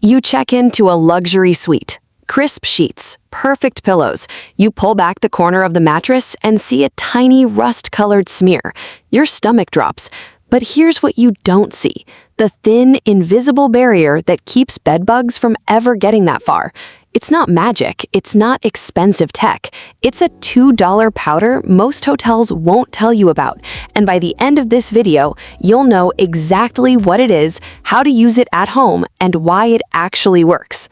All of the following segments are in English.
You check into a luxury suite. Crisp sheets, perfect pillows. You pull back the corner of the mattress and see a tiny rust-colored smear. Your stomach drops. But here's what you don't see: the thin, invisible barrier that keeps bedbugs from ever getting that far. It's not magic, it's not expensive tech. It's a $2 powder most hotels won't tell you about. And by the end of this video, you'll know exactly what it is, how to use it at home, and why it actually works.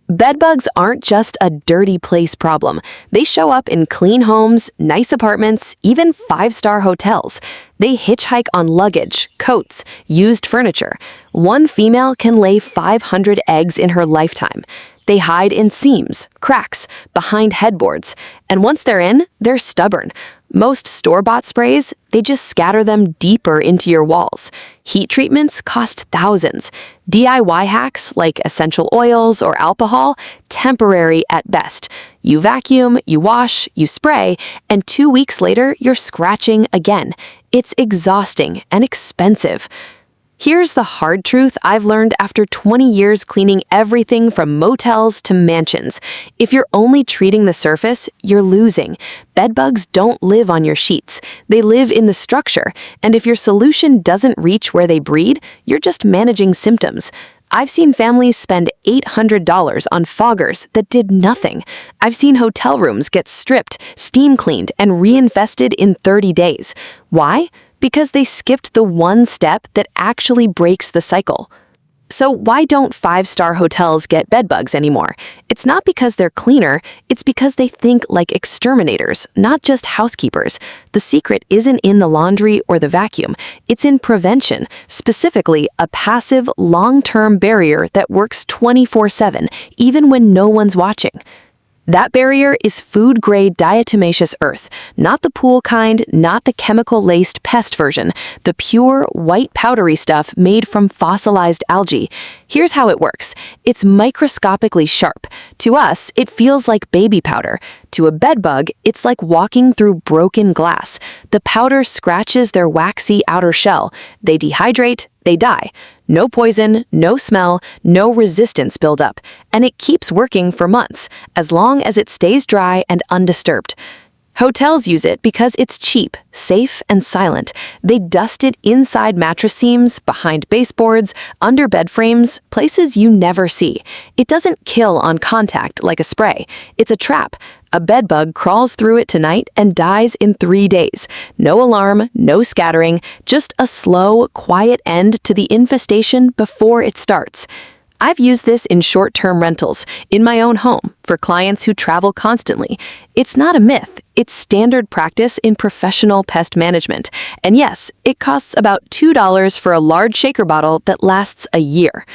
Bedbugs aren't just a dirty place problem. They show up in clean homes, nice apartments, even five-star hotels. They hitchhike on luggage, coats, used furniture. One female can lay 500 eggs in her lifetime. They hide in seams, cracks, behind headboards. And once they're in, they're stubborn. Most store-bought sprays, they just scatter them deeper into your walls. Heat treatments cost thousands. DIY hacks like essential oils or alcohol, temporary at best. You vacuum, you wash, you spray, and 2 weeks later, you're scratching again. It's exhausting and expensive. Here's the hard truth I've learned after 20 years cleaning everything from motels to mansions. If you're only treating the surface, you're losing. Bedbugs don't live on your sheets. They live in the structure. And if your solution doesn't reach where they breed, you're just managing symptoms. I've seen families spend $800 on foggers that did nothing. I've seen hotel rooms get stripped, steam cleaned, and reinfested in 30 days. Why? Because they skipped the one step that actually breaks the cycle. So why don't five-star hotels get bedbugs anymore? It's not because they're cleaner, it's because they think like exterminators, not just housekeepers. The secret isn't in the laundry or the vacuum, it's in prevention, specifically a passive, long-term barrier that works 24/7, even when no one's watching. That barrier is food-grade diatomaceous earth, not the pool kind, not the chemical-laced pest version, the pure, white powdery stuff made from fossilized algae. Here's how it works. It's microscopically sharp. To us, it feels like baby powder. To a bedbug, it's like walking through broken glass. The powder scratches their waxy outer shell. They dehydrate, they die. No poison, no smell, no resistance buildup. And it keeps working for months, as long as it stays dry and undisturbed. Hotels use it because it's cheap, safe, and silent. They dust it inside mattress seams, behind baseboards, under bed frames, places you never see. It doesn't kill on contact like a spray. It's a trap. A bedbug crawls through it tonight and dies in 3 days. No alarm, no scattering, just a slow, quiet end to the infestation before it starts. I've used this in short-term rentals, in my own home, for clients who travel constantly. It's not a myth, it's standard practice in professional pest management. And yes, it costs about $2 for a large shaker bottle that lasts a year.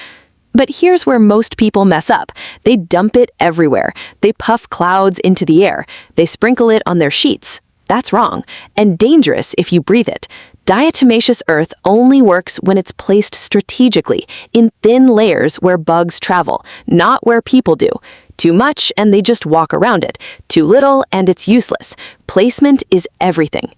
But here's where most people mess up. They dump it everywhere. They puff clouds into the air. They sprinkle it on their sheets. That's wrong, and dangerous if you breathe it. Diatomaceous earth only works when it's placed strategically, in thin layers where bugs travel, not where people do. Too much and they just walk around it. Too little and it's useless. Placement is everything.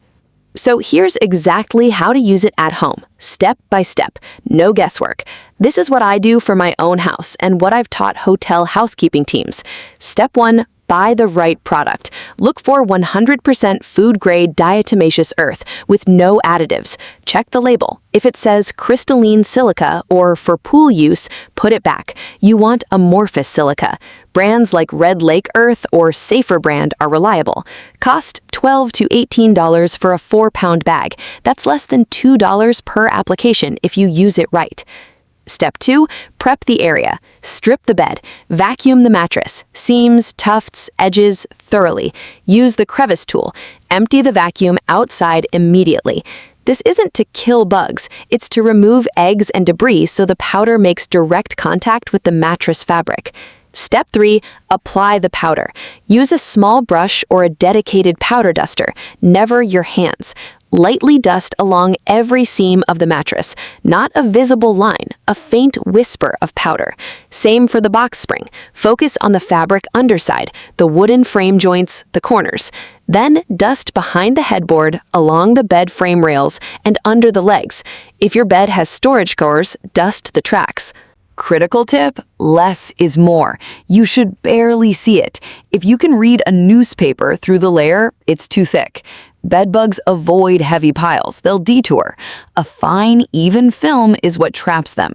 So here's exactly how to use it at home, step by step, no guesswork. This is what I do for my own house and what I've taught hotel housekeeping teams. Step 1. Buy the right product. Look for 100% food-grade diatomaceous earth with no additives. Check the label. If it says crystalline silica or for pool use, put it back. You want amorphous silica. Brands like Red Lake Earth or Safer brand are reliable. Cost $12 to $18 for a 4-pound bag. That's less than $2 per application if you use it right. Step 2, prep the area. Strip the bed. Vacuum the mattress. Seams, tufts, edges, thoroughly. Use the crevice tool. Empty the vacuum outside immediately. This isn't to kill bugs, it's to remove eggs and debris so the powder makes direct contact with the mattress fabric. Step 3, apply the powder. Use a small brush or a dedicated powder duster, never your hands. Lightly dust along every seam of the mattress, not a visible line, a faint whisper of powder. Same for the box spring. Focus on the fabric underside, the wooden frame joints, the corners. Then dust behind the headboard, along the bed frame rails, and under the legs. If your bed has storage drawers, dust the tracks. Critical tip: less is more. You should barely see it. If you can read a newspaper through the layer, it's too thick. Bedbugs avoid heavy piles. They'll detour. A fine, even film is what traps them.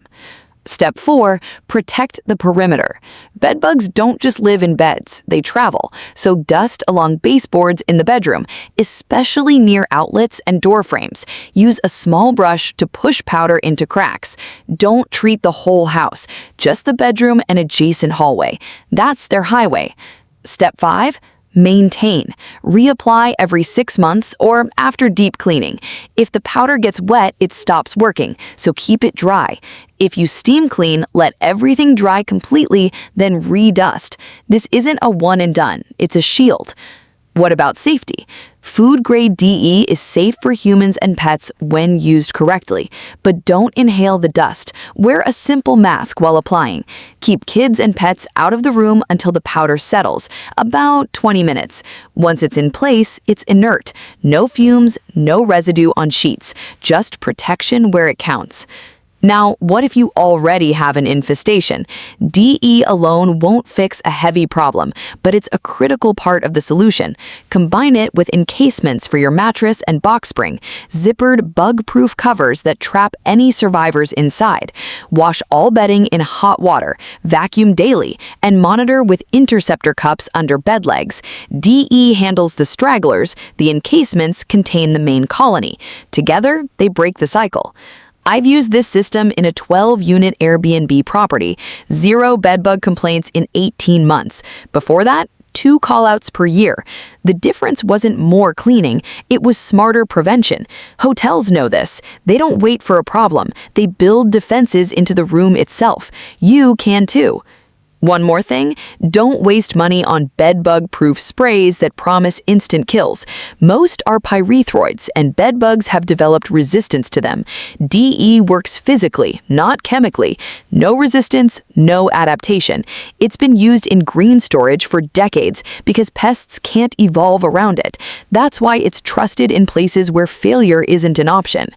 Step 4, protect the perimeter. Bedbugs don't just live in beds, they travel, so dust along baseboards in the bedroom, especially near outlets and door frames. Use a small brush to push powder into cracks. Don't treat the whole house, just the bedroom and adjacent hallway. That's their highway. Step 5, maintain. Reapply every 6 months or after deep cleaning. If the powder gets wet, it stops working, so keep it dry. If you steam clean, let everything dry completely, then re-dust. This isn't a one and done, it's a shield. What about safety? Food-grade DE is safe for humans and pets when used correctly, but don't inhale the dust. Wear a simple mask while applying. Keep kids and pets out of the room until the powder settles, about 20 minutes. Once it's in place, it's inert. No fumes, no residue on sheets, just protection where it counts. Now, what if you already have an infestation? DE alone won't fix a heavy problem, but it's a critical part of the solution. Combine it with encasements for your mattress and box spring, zippered, bug-proof covers that trap any survivors inside. Wash all bedding in hot water, vacuum daily, and monitor with interceptor cups under bed legs. DE handles the stragglers, the encasements contain the main colony. Together, they break the cycle. I've used this system in a 12-unit Airbnb property, 0 bedbug complaints in 18 months. Before that, 2 callouts per year. The difference wasn't more cleaning, it was smarter prevention. Hotels know this. They don't wait for a problem. They build defenses into the room itself. You can too. One more thing, don't waste money on bedbug-proof sprays that promise instant kills. Most are pyrethroids, and bedbugs have developed resistance to them. DE works physically, not chemically. No resistance, no adaptation. It's been used in green storage for decades because pests can't evolve around it. That's why it's trusted in places where failure isn't an option.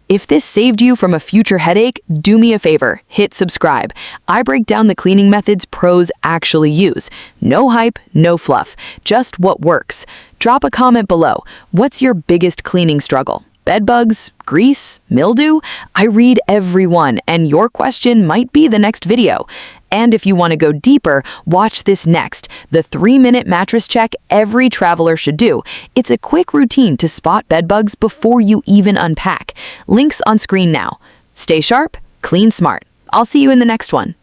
If this saved you from a future headache, do me a favor, hit subscribe. I break down the cleaning methods pros actually use. No hype, no fluff, just what works. Drop a comment below. What's your biggest cleaning struggle? Bedbugs, grease, mildew? I read every one, and your question might be the next video. And if you want to go deeper, watch this next, the 3-minute mattress check every traveler should do. It's a quick routine to spot bedbugs before you even unpack. Links on screen now. Stay sharp, clean smart. I'll see you in the next one.